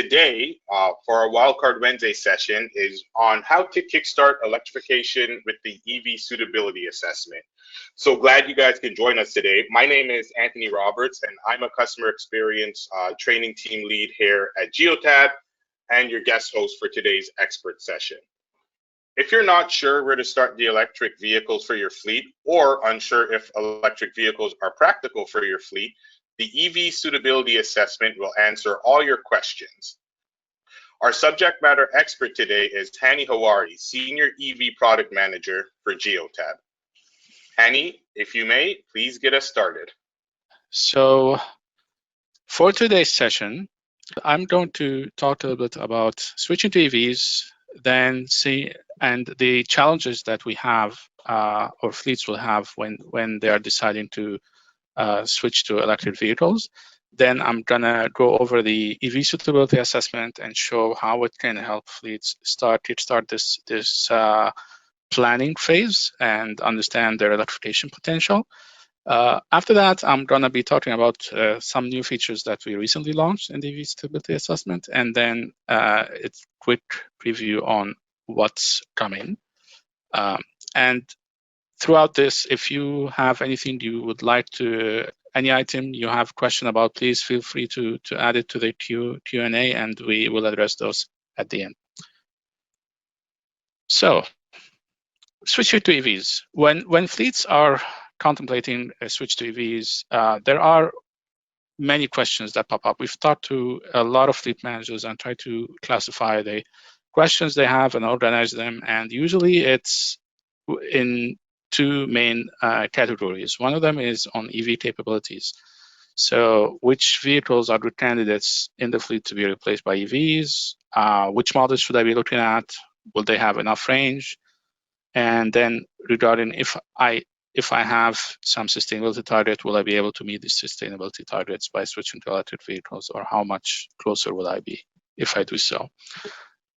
today, for our Wildcard Wednesday session, is on how to kickstart electrification with the EV suitability assessment. So glad you guys could join us today. My name is Anthony Roberts, and I'm a customer experience training team lead here at Geotab and your guest host for today's expert session. If you're not sure where to start the electric vehicles for your fleet, or unsure if electric vehicles are practical for your fleet, the EV suitability assessment will answer all your questions. Our subject matter expert today is Hani Hawari, Senior EV Product Manager for Geotab. Hani, if you may, please get us started. So for today's session, I'm going to talk a little bit about switching to EVs, then and the challenges that we have or fleets will have when they are deciding to switch to electric vehicles. Then I'm gonna go over the EV suitability assessment and show how it can help fleets kickstart this planning phase and understand their electrification potential. After that, I'm gonna be talking about some new features that we recently launched in the EV suitability assessment, and then it's quick preview on what's coming. And throughout this, if you have anything you would like to, any item you have question about, please feel free to add it to the Q&A, and we will address those at the end. So, switching to EVs. When fleets are contemplating a switch to EVs, there are many questions that pop up. We've talked to a lot of fleet managers and tried to classify the questions they have and organize them, and usually it's in two main categories. One of them is on EV capabilities. So which vehicles are good candidates in the fleet to be replaced by EVs? Which models should I be looking at? Will they have enough range? And then regarding if I have some sustainability target, will I be able to meet these sustainability targets by switching to electric vehicles, or how much closer will I be if I do so?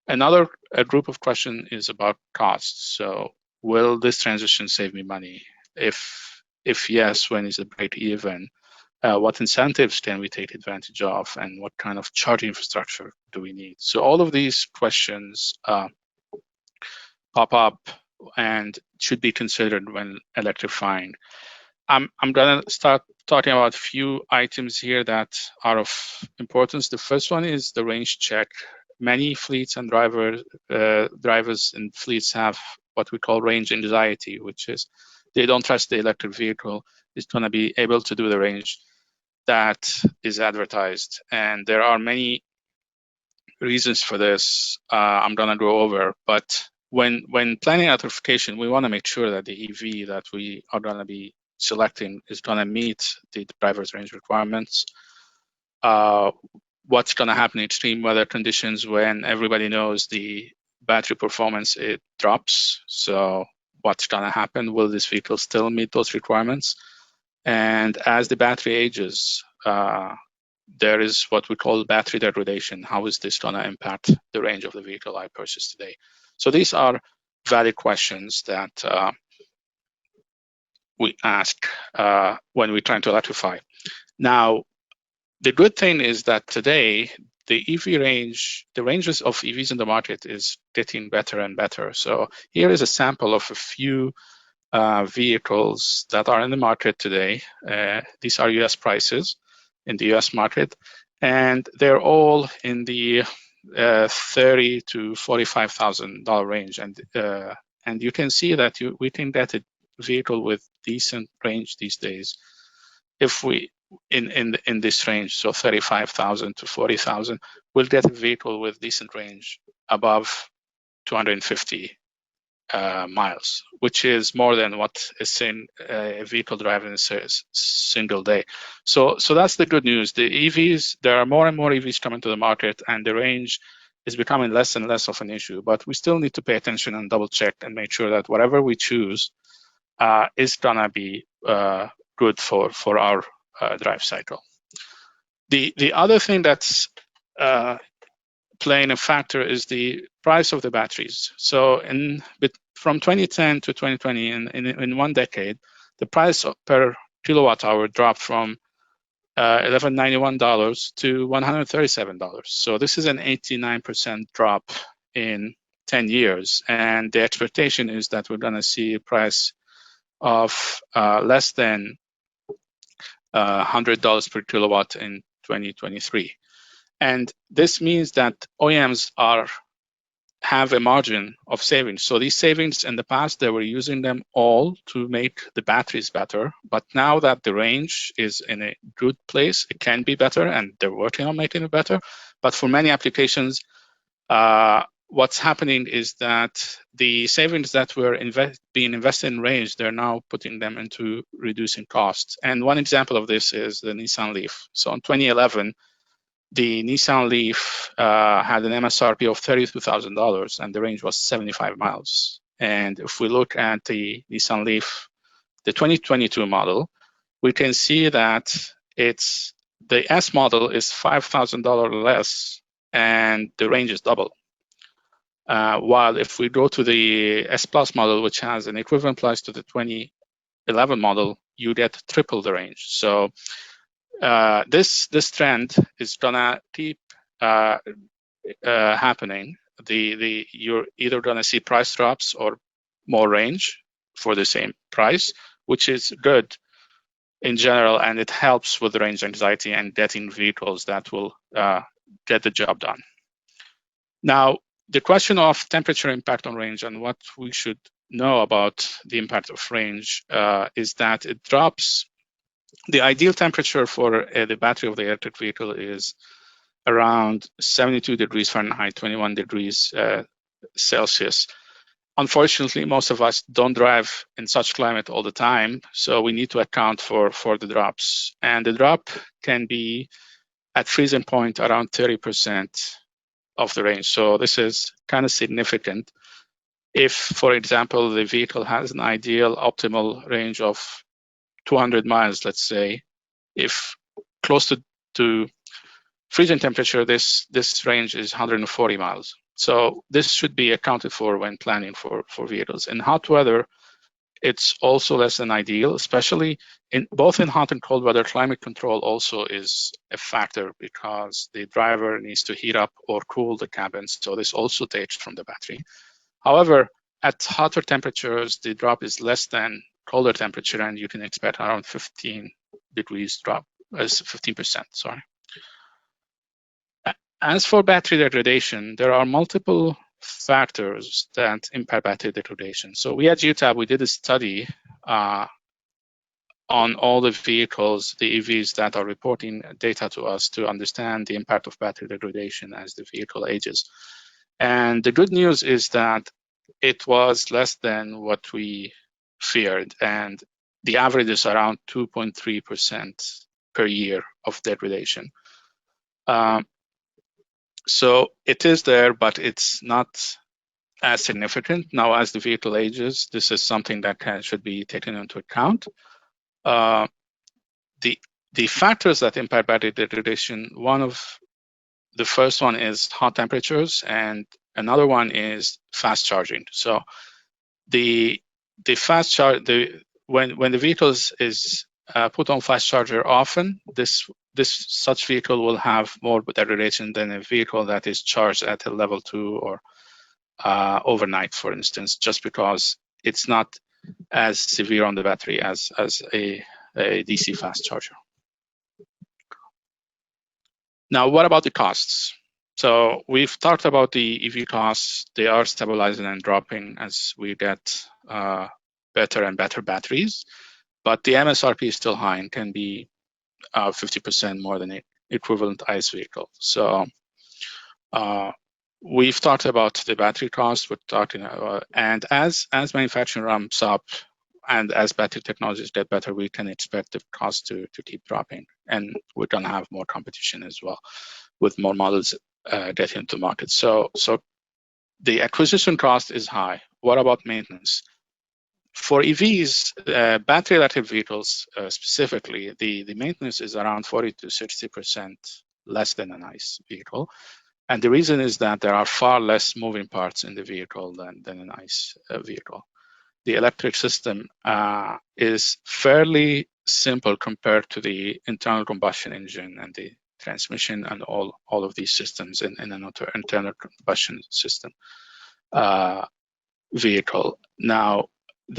Another group of questions is about costs. So will this transition save me money? If yes, when is the break even? What incentives can we take advantage of, and what kind of charging infrastructure do we need? So all of these questions pop up and should be considered when electrifying. I'm gonna start talking about a few items here that are of importance. The first one is the range check. Many fleets and drivers in fleets have what we call range anxiety, which is they don't trust the electric vehicle is going to be able to do the range that is advertised. And there are many reasons for this I'm going to go over. But when planning electrification, we want to make sure that the EV that we are going to be selecting is going to meet the driver's range requirements. What's going to happen in extreme weather conditions when everybody knows the battery performance, it drops. So what's going to happen? Will this vehicle still meet those requirements? And as the battery ages, there is what we call battery degradation. How is this going to impact the range of the vehicle I purchased today? So these are valid questions that we ask when we're trying to electrify. Now, the good thing is that today, the EV range, the ranges of EVs in the market is getting better and better. So here is a sample of a few vehicles that are in the market today. These are US prices in the US market, and they're all in the $30,000 to $45,000 range. And you can see that we can get a vehicle with decent range these days if we in this range, so 35,000 to 40,000, we'll get a vehicle with decent range above 250 miles, which is more than what a vehicle driving in a single day. So that's the good news. The EVs, there are more and more EVs coming to the market, and the range is becoming less and less of an issue. But we still need to pay attention and double check and make sure that whatever we choose is gonna be good for our drive cycle. The other thing that's playing a factor is the price of the batteries. So from 2010 to 2020, in one decade, the price per kilowatt hour dropped from $1,191 to $137. So this is an 89% drop in 10 years. And the expectation is that we're going to see a price of less than $100 per kilowatt in 2023. And this means that OEMs have a margin of savings. So these savings in the past, they were using them all to make the batteries better. But now that the range is in a good place, it can be better, and they're working on making it better. But for many applications, what's happening is that the savings that were being invested in range, they're now putting them into reducing costs. And one example of this is the Nissan Leaf. So in 2011, the Nissan Leaf had an MSRP of $32,000 and the range was 75 miles. And if we look at the Nissan Leaf, the 2022 model, we can see that the S model is $5,000 less and the range is double. While if we go to the S Plus model, which has an equivalent price to the 2011 model, you get triple the range. So this trend is gonna keep happening. You're either gonna see price drops or more range for the same price, which is good in general, and it helps with range anxiety and getting vehicles that will get the job done. Now, the question of temperature impact on range and what we should know about the impact of range is that it drops. The ideal temperature for the battery of the electric vehicle is around 72 degrees Fahrenheit, 21 degrees Celsius. Unfortunately, most of us don't drive in such climate all the time, so we need to account for the drops. And the drop can be at freezing point around 30% of the range. So this is kind of significant. If, for example, the vehicle has an ideal optimal range of 200 miles, let's say, if close to freezing temperature, this range is 140 miles. So this should be accounted for when planning for vehicles. In hot weather, it's also less than ideal, especially both in hot and cold weather. Climate control also is a factor because the driver needs to heat up or cool the cabin. So this also takes from the battery. However, at hotter temperatures, the drop is less than colder temperature, and you can expect around 15 degrees drop, as 15%, sorry. As for battery degradation, there are multiple factors that impact battery degradation. So we at Geotab, we did a study on all the vehicles, the EVs that are reporting data to us to understand the impact of battery degradation as the vehicle ages. And the good news is that it was less than what we feared, and the average is around 2.3% per year of degradation. So it is there, but it's not as significant. Now, as the vehicle ages, this is something that should be taken into account. The factors that impact battery degradation, the first one is hot temperatures, and another one is fast charging. So the fast charge, when the vehicle is put on fast charger often, such vehicle will have more degradation than a vehicle that is charged at a level 2 or overnight, for instance, just because it's not as severe on the battery as a DC fast charger. Now, what about the costs? So we've talked about the EV costs. They are stabilizing and dropping as we get better and better batteries, but the MSRP is still high and can be 50% more than an equivalent ICE vehicle. So we've talked about the battery cost. We're talking about, and as manufacturing ramps up and as battery technologies get better, we can expect the cost to keep dropping, and we're going to have more competition as well with more models getting into market. So the acquisition cost is high. What about maintenance? For EVs, battery electric vehicles specifically, the maintenance is around 40 to 60% less than an ICE vehicle. And the reason is that there are far less moving parts in the vehicle than an ICE vehicle. the electric system is fairly simple compared to the internal combustion engine and the transmission and all of these systems in an internal combustion system vehicle. Now,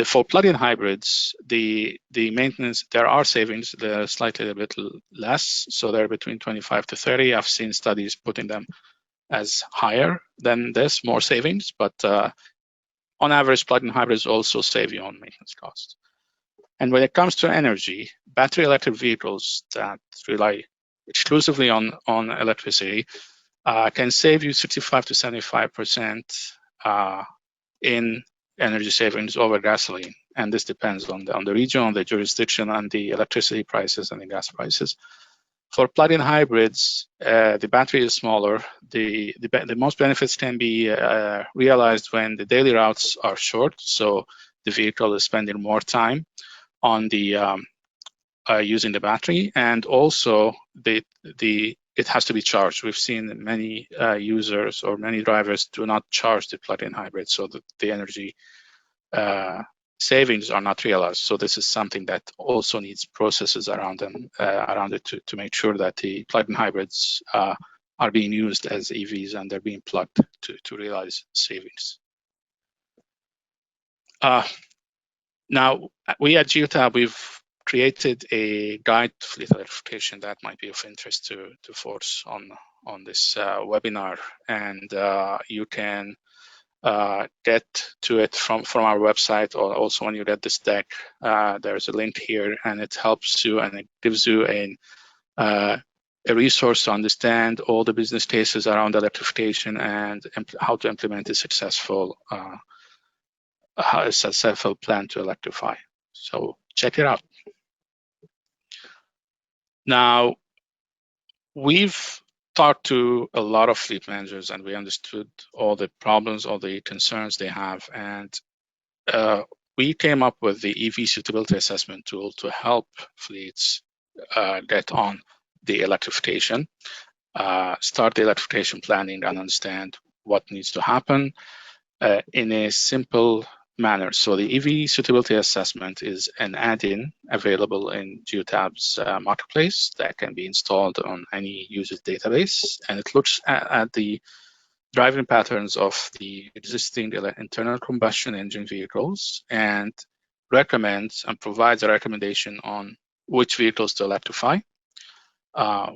for plug-in hybrids, the maintenance, there are savings. They're slightly a bit less, so they're between 25 to 30. I've seen studies putting them as higher than this, more savings, but on average, plug-in hybrids also save you on maintenance costs. And when it comes to energy, battery electric vehicles that rely exclusively on electricity can save you 65 to 75% in energy savings over gasoline. And this depends on the region, on the jurisdiction, and the electricity prices and the gas prices. For plug-in hybrids, the battery is smaller. The most benefits can be realized when the daily routes are short, so the vehicle is spending more time on the using the battery, and also it has to be charged. We've seen many users or many drivers do not charge the plug-in hybrid, so that the energy savings are not realized. So this is something that also needs processes around them, around it to make sure that the plug-in hybrids are being used as EVs and they're being plugged to realize savings. Now, we at Geotab, we've created a guide to fleet electrification that might be of interest to folks on this webinar, and you can get to it from our website, or also when you get this deck, there's a link here, and it helps you and it gives you a resource to understand all the business cases around electrification and how to implement a successful plan to electrify. So check it out. Now, we've talked to a lot of fleet managers, and we understood all the problems, all the concerns they have, and we came up with the EV suitability assessment tool to help fleets get on the electrification, start the electrification planning, and understand what needs to happen in a simple manner. So the EV suitability assessment is an add-in available in Geotab's marketplace that can be installed on any user's database, and it looks at the driving patterns of the existing internal combustion engine vehicles and recommends and provides a recommendation on which vehicles to electrify,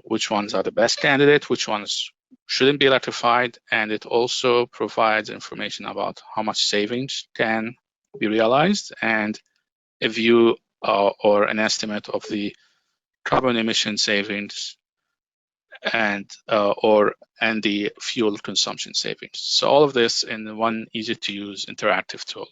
which ones are the best candidate, which ones shouldn't be electrified, and it also provides information about how much savings can be realized and a view or an estimate of the carbon emission savings and the fuel consumption savings. So all of this in one easy-to-use interactive tool.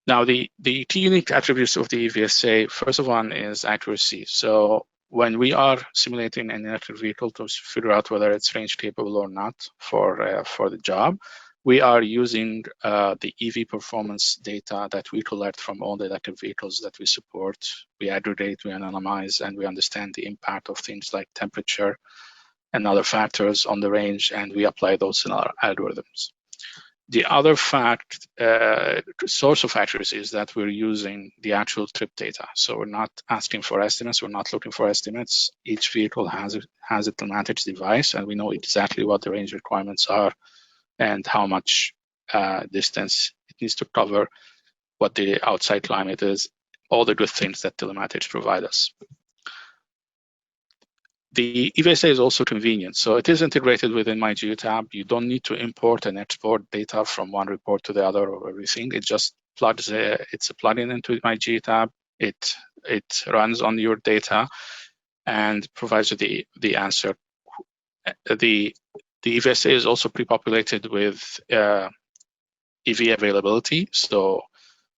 Now, the key unique attributes of the EVSA, first of all, is accuracy. So when we are simulating an electric vehicle to figure out whether it's range capable or not for the job, we are using the EV performance data that we collect from all the electric vehicles that we support. We aggregate, we anonymize, and we understand the impact of things like temperature and other factors on the range, and we apply those in our algorithms. The other source of accuracy is that we're using the actual trip data. So we're not asking for estimates, we're not looking for estimates. Each vehicle has a telematics device, and we know exactly what the range requirements are and how much distance it needs to cover, what the outside climate is, all the good things that telematics provide us. The EVSA is also convenient. So it is integrated within my Geotab. You don't need to import and export data from one report to the other or everything. It just plugs, it's a plugin into my Geotab. It runs on your data and provides you the answer. The EVSA is also pre-populated with EV availability. So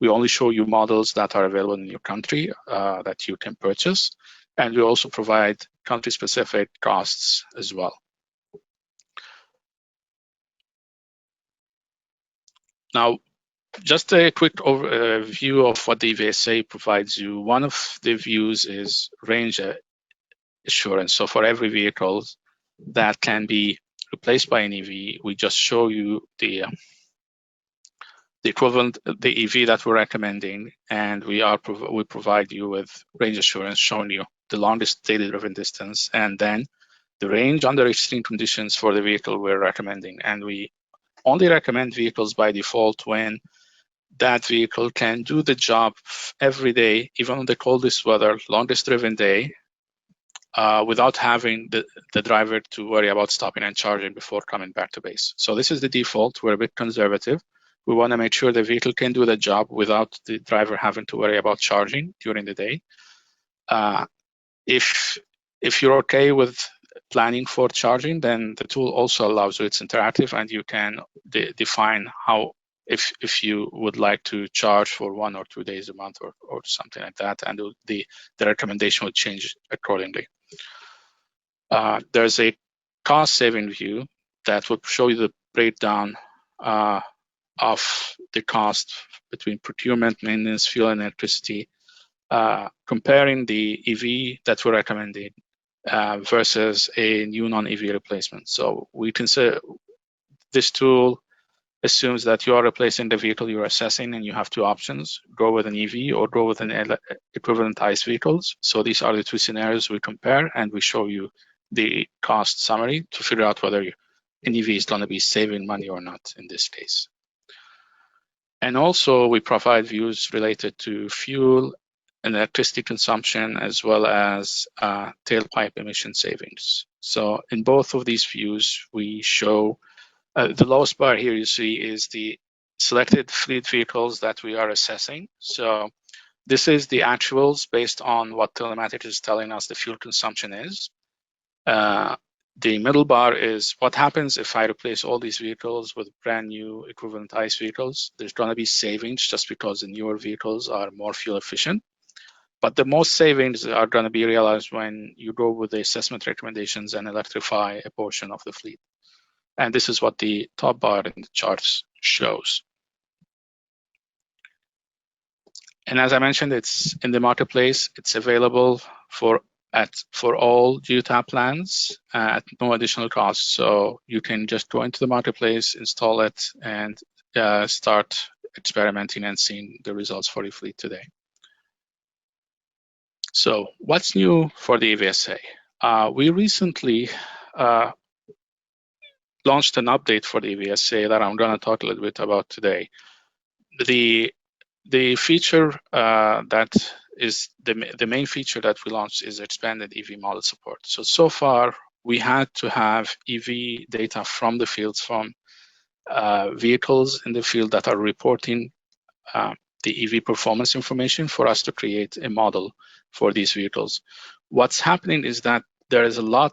we only show you models that are available in your country that you can purchase. And we also provide country-specific costs as well. Now, just a quick view of what the EVSA provides you. One of the views is range assurance. So for every vehicle that can be replaced by an EV, we just show you the the equivalent, the EV that we're recommending, and we provide you with range assurance showing you the longest daily driven distance, and then the range under extreme conditions for the vehicle we're recommending. And we only recommend vehicles by default when that vehicle can do the job every day, even on the coldest weather, longest driven day, without having the driver to worry about stopping and charging before coming back to base. So this is the default. We're a bit conservative. We want to make sure the vehicle can do the job without the driver having to worry about charging during the day. If you're okay with planning for charging, then the tool also allows you, it's interactive, and you can define how, if you would like to charge for 1 or 2 days a month or something like that, and the recommendation would change accordingly. There's a cost saving view that will show you the breakdown of the cost between procurement, maintenance, fuel, and electricity, comparing the EV that we're recommending versus a new non-EV replacement. So we consider this tool assumes that you are replacing the vehicle you're assessing, and you have two options: go with an EV or go with an equivalent ICE vehicles. So these are the two scenarios we compare, and we show you the cost summary to figure out whether an EV is going to be saving money or not in this case. And also we provide views related to fuel and electricity consumption, as well as tailpipe emission savings. So in both of these views, we show the lowest bar here you see is the selected fleet vehicles that we are assessing. So this is the actuals based on what telematics is telling us the fuel consumption is. The middle bar is what happens if I replace all these vehicles with brand new equivalent ICE vehicles. There's going to be savings just because the newer vehicles are more fuel efficient. But the most savings are going to be realized when you go with the assessment recommendations and electrify a portion of the fleet. And this is what the top bar in the charts shows. And as I mentioned, it's in the marketplace. It's available for all Geotab plans at no additional cost. So you can just go into the marketplace, install it, and start experimenting and seeing the results for your fleet today. So what's new for the EVSA? We recently launched an update for the EVSA that I'm going to talk a little bit about today. The feature that is the main feature that we launched is expanded EV model support. So far, we had to have EV data from the fields, from vehicles in the field that are reporting the EV performance information for us to create a model for these vehicles. What's happening is that there is a lot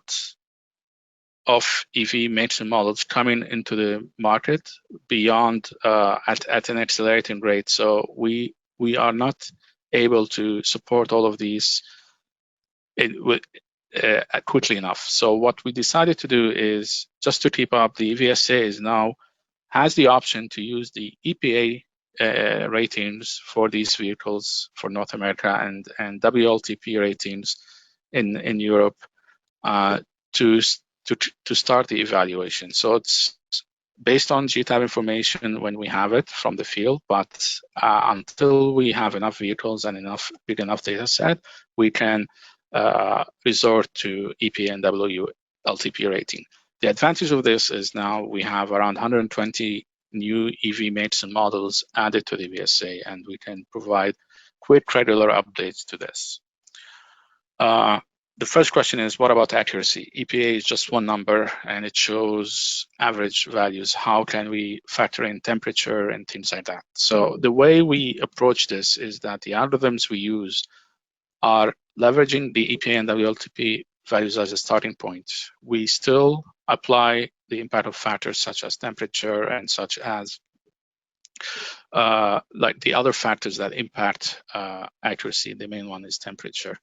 of EV makes and models coming into the market beyond at an accelerating rate. So we are not able to support all of these quickly enough. So what we decided to do is, just to keep up, the EVSA has the option to use the EPA ratings for these vehicles for North America and WLTP ratings in Europe to start the evaluation. So it's based on Geotab information when we have it from the field, but until we have enough vehicles and big enough data set, we can resort to EPA and WLTP rating. The advantage of this is now we have around 120 new EV makes and models added to the EVSA, and we can provide quick regular updates to this. The first question is, what about accuracy? EPA is just one number, and it shows average values. How can we factor in temperature and things like that? So the way we approach this is that the algorithms we use are leveraging the EPA and WLTP values as a starting point. We still apply the impact of factors such as temperature and such as like the other factors that impact accuracy. The main one is temperature.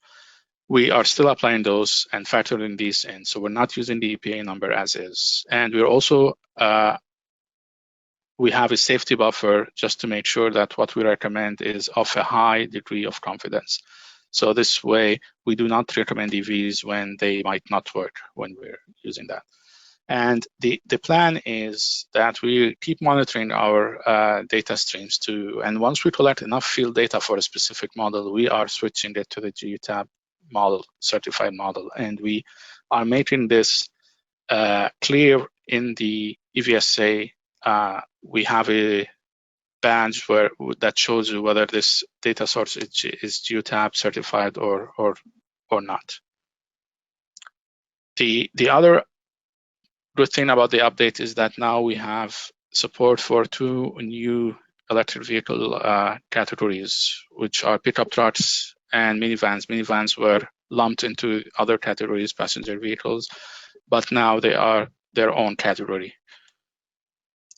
We are still applying those and factoring these in. So we're not using the EPA number as is. And we're also, we have a safety buffer just to make sure that what we recommend is of a high degree of confidence. So this way, we do not recommend EVs when they might not work when we're using that. And the plan is that we keep monitoring our data streams too. And once we collect enough field data for a specific model, we are switching it to the Geotab model, certified model. And we are making this clear in the EVSA. We have a badge that shows you whether this data source is Geotab certified or not. The other good thing about the update is that now we have support for 2 new electric vehicle categories, which are pickup trucks and minivans. Minivans were lumped into other categories, passenger vehicles, but now they are their own category.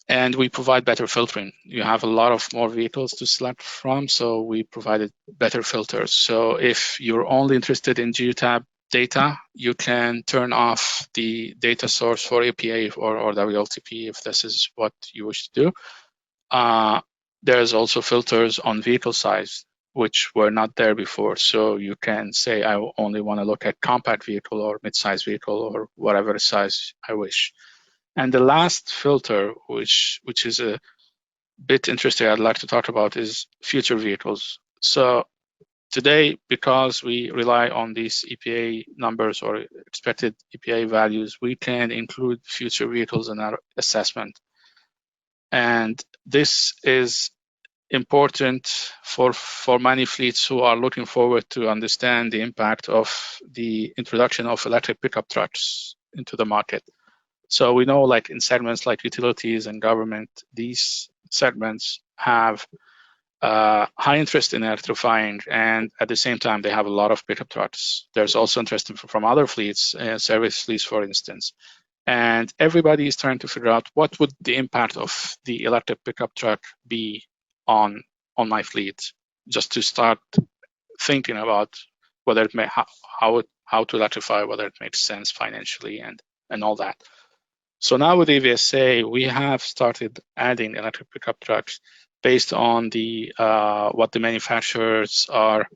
And we provide better filtering. You have a lot of more vehicles to select from, so we provided better filters. So if you're only interested in Geotab data, you can turn off the data source for APA or WLTP if this is what you wish to do. There's also filters on vehicle size, which were not there before. So you can say, I only want to look at compact vehicle or mid-size vehicle or whatever size I wish. And the last filter, which is a bit interesting, I'd like to talk about is future vehicles. So today, because we rely on these EPA numbers or expected EPA values, we can include future vehicles in our assessment. And this is important for many fleets who are looking forward to understand the impact of the introduction of electric pickup trucks into the market. So we know, like in segments like utilities and government, these segments have high interest in electrifying, and at the same time, they have a lot of pickup trucks. There's also interest from other fleets, service fleets, for instance. And everybody is trying to figure out what would the impact of the electric pickup truck be on my fleet, just to start thinking about whether it may how to electrify, whether it makes sense financially and all that. So now with EVSA, we have started adding electric pickup trucks based on the what the manufacturers are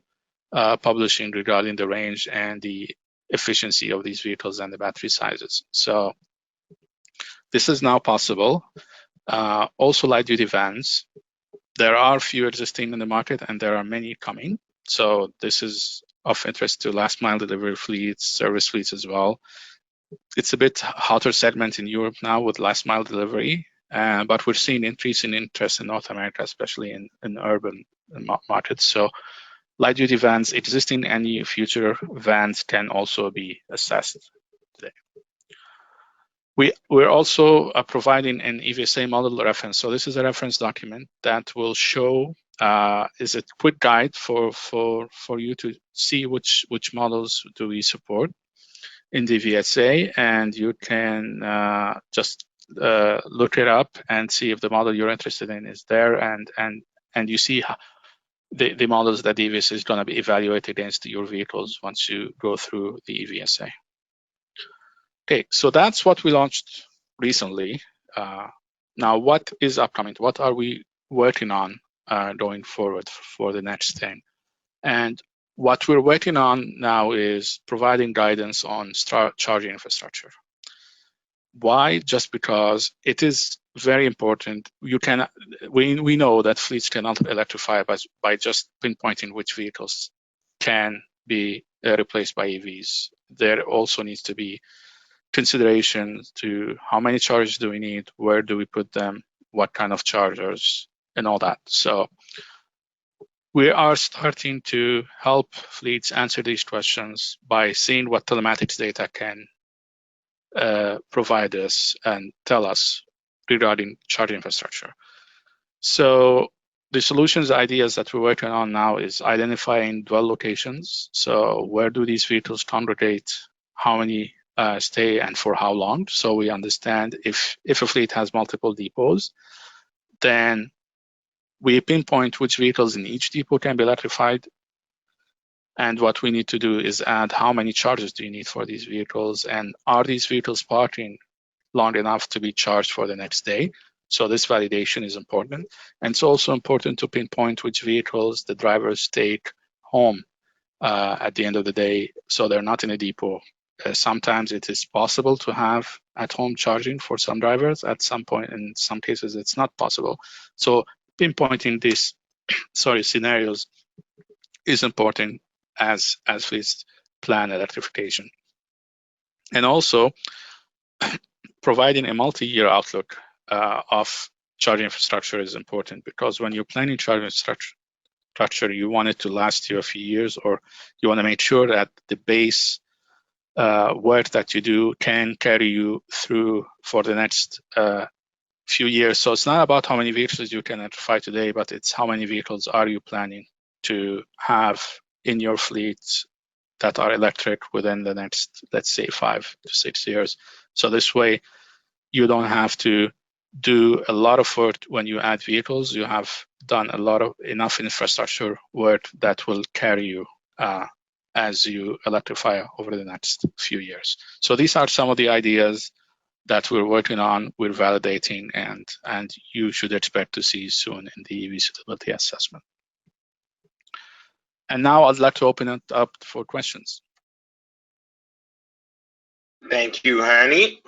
publishing regarding the range and the efficiency of these vehicles and the battery sizes. So this is now possible. Also light-duty vans. There are few existing in the market, and there are many coming. So this is of interest to last-mile delivery fleets, service fleets as well. It's a bit hotter segment in Europe now with last mile delivery, but we're seeing increasing interest in North America, especially in urban markets. So light duty vans, existing and new future vans can also be assessed today. We're also providing an EVSA model reference. So this is a reference document that will show is a quick guide for you to see which models do we support in the EVSA, and you can just look it up and see if the model you're interested in is there, and you see how the models that the EVSA is going to be evaluated against your vehicles once you go through the EVSA. Okay, so that's what we launched recently. Now, what is upcoming? What are we working on going forward for the next thing? And what we're working on now is providing guidance on charging infrastructure. Why? Just because it is very important. We know that fleets cannot electrify by just pinpointing which vehicles can be replaced by EVs. There also needs to be consideration to how many chargers do we need, where do we put them, what kind of chargers, and all that. So we are starting to help fleets answer these questions by seeing what telematics data can provide us and tell us regarding charging infrastructure. So the solutions ideas that we're working on now is identifying dwell locations. So where do these vehicles congregate, how many stay, and for how long? So we understand if a fleet has multiple depots, then we pinpoint which vehicles in each depot can be electrified. And what we need to do is add how many chargers do you need for these vehicles, and are these vehicles parking long enough to be charged for the next day? So this validation is important. And it's also important to pinpoint which vehicles the drivers take home at the end of the day, so they're not in a depot Sometimes it is possible to have at-home charging for some drivers. At some point, in some cases, it's not possible. So pinpointing these scenarios is important as fleets plan electrification. And also providing a multi-year outlook of charging infrastructure is important, because when you're planning charging infrastructure, you want it to last you a few years, or you want to make sure that the base work that you do can carry you through for the next few years. So it's not about how many vehicles you can electrify today, but it's how many vehicles are you planning to have in your fleet that are electric within the next, let's say, 5 to 6 years. So this way, you don't have to do a lot of work when you add vehicles. You have done enough infrastructure work that will carry you as you electrify over the next few years. So these are some of the ideas that we're working on, we're validating, and you should expect to see soon in the EV suitability assessment. And now I'd like to open it up for questions. Thank you, Hani.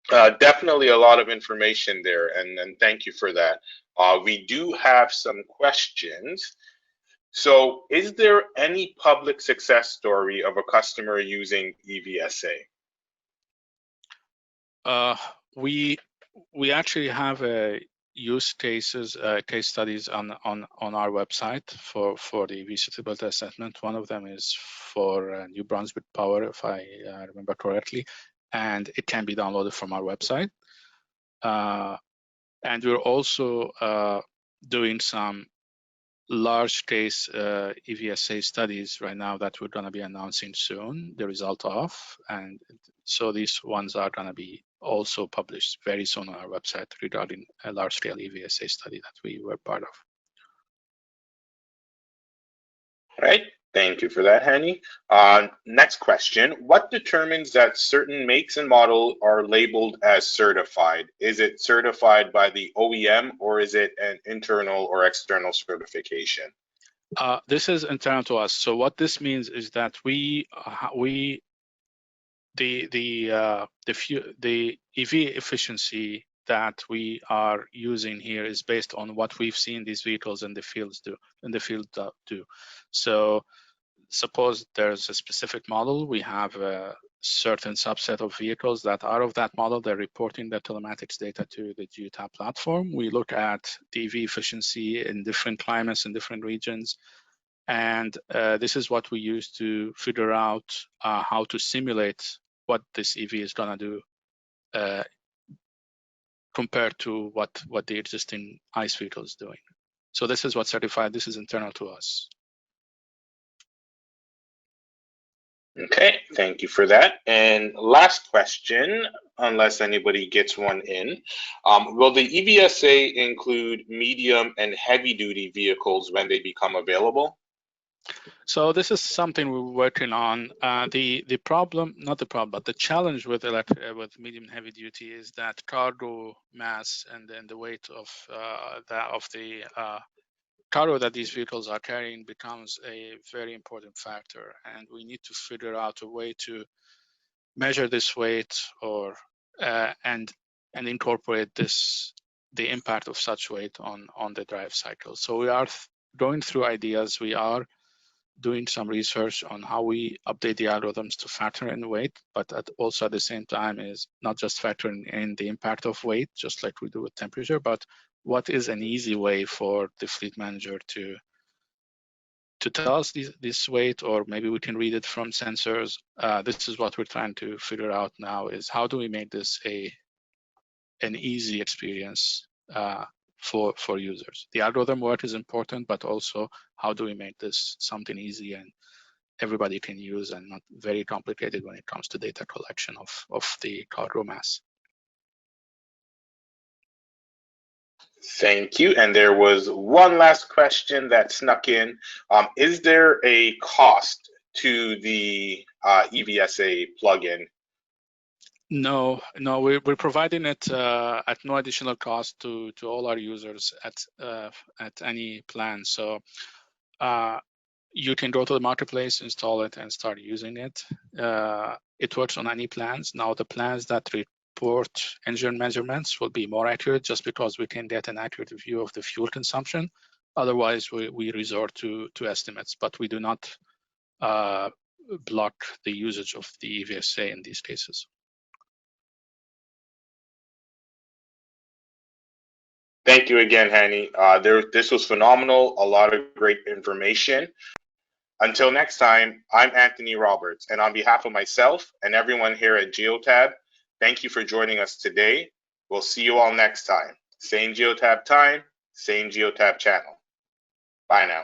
Definitely a lot of information there, and thank you for that. We do have some questions. So is there any public success story of a customer using EVSA? We actually have use cases, case studies on our website for the EV suitability assessment. One of them is for New Brunswick Power, if I remember correctly, and it can be downloaded from our website. And we're also doing some large case EVSA studies right now that we're going to be announcing soon the result of, and so these ones are going to be also published very soon on our website regarding a large-scale EVSA study that we were part of. All right, thank you for that, Hani. Next question, what determines that certain makes and model are labeled as certified? Is it certified by the OEM, or is it an internal or external certification? This is internal to us. So what this means is that the EV efficiency that we are using here is based on what we've seen these vehicles in the field do. So suppose there's a specific model, we have a certain subset of vehicles that are of that model, they're reporting their telematics data to the Geotab platform. We look at the EV efficiency in different climates in different regions. And this is what we use to figure out how to simulate what this EV is going to do compared to what the existing ICE vehicle is doing. So this is what's certified. This is internal to us. Okay, thank you for that. And last question, unless anybody gets one in, will the EVSA include medium and heavy duty vehicles when they become available? So this is something we're working on. The challenge with medium and heavy duty is that cargo mass and then the weight of the cargo that these vehicles are carrying becomes a very important factor, and we need to figure out a way to measure this weight or and incorporate the impact of such weight on the drive cycle. So we are going through ideas. We are doing some research on how we update the algorithms to factor in weight, but also at the same time is not just factoring in the impact of weight, just like we do with temperature, but what is an easy way for the fleet manager to tell us this weight, or maybe we can read it from sensors. This is what we're trying to figure out now, is how do we make this an easy experience for users. The algorithm work is important, but also how do we make this something easy and everybody can use and not very complicated when it comes to data collection of the cargo mass. Thank you. And there was one last question that snuck in. Is there a cost to the EVSA plugin? No, we're providing it at no additional cost to all our users at any plan. So you can go to the marketplace, install it, and start using it. It works on any plans. Now, the plans that report engine measurements will be more accurate just because we can get an accurate view of the fuel consumption. Otherwise, we resort to estimates, but we do not block the usage of the EVSA in these cases. Thank you again, Hani. This was phenomenal. A lot of great information. Until next time, I'm Anthony Roberts, and on behalf of myself and everyone here at Geotab, thank you for joining us today. We'll see you all next time. Same Geotab time, same Geotab channel. Bye now.